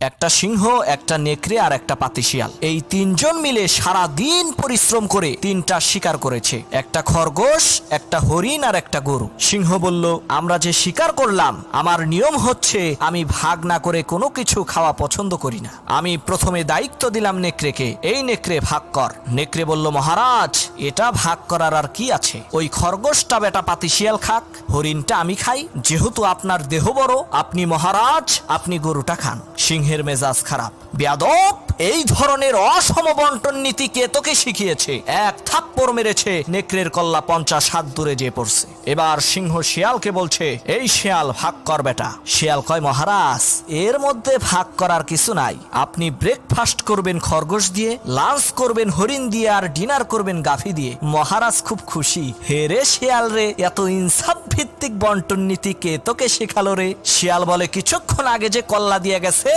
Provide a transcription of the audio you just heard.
একটা সিংহ, একটা নেকড়ে আর একটা পাতিশিয়াল, এই তিনজন মিলে সারা দিন পরিশ্রম করে তিনটা শিকার করেছে, একটা খরগোশ, একটা হরিণ আর একটা গরু। সিংহ বলল, আমরা যে শিকার করলাম, আমার নিয়ম হচ্ছে আমি ভাগ না করে কোনো কিছু খাওয়া পছন্দ করি না। আমি প্রথমে দায়িত্ব দিলাম নেকড়েকে, এই নেকড়ে ভাগ কর। নেকড়ে বলল, মহারাজ এটা ভাগ করার আর কি আছে, ওই খরগোশটা বেটা পাতিশিয়াল খাক, হরিণটা আমি খাই, যেহেতু আপনার দেহ বড়, আপনি মহারাজ, আপনি গরুটা খান। সিংহের মেজাজ খারাপ, বেয়াদব, এই ধরনের অসম বন্টন নীতি কে তোকে শিখিয়েছে? এক থাপ্পড় মেরেছে, নেকড়ের কল্লা 50 হাত দূরে যেয়ে পড়ছে। এবার সিংহ শিয়ালকে বলছে, এই শিয়াল ভাগ কর বেটা। শিয়াল কয়, মহারাজ এর মধ্যে ভাগ করার কিছু নাই, আপনি ব্রেকফাস্ট করবেন খরগোশ দিয়ে, লাঞ্চ করবেন হরিণ দিয়ে, আর ডিনার করবেন গাভী দিয়ে। মহারাজ খুব খুশি। হে রে শিয়াল রে, এত ইনসাফ ভিত্তিক বন্টন নীতি কে তোকে শেখালো রে? শিয়াল বলে, কিছুক্ষণ আগে যে কল্লা দিয়ে গেছে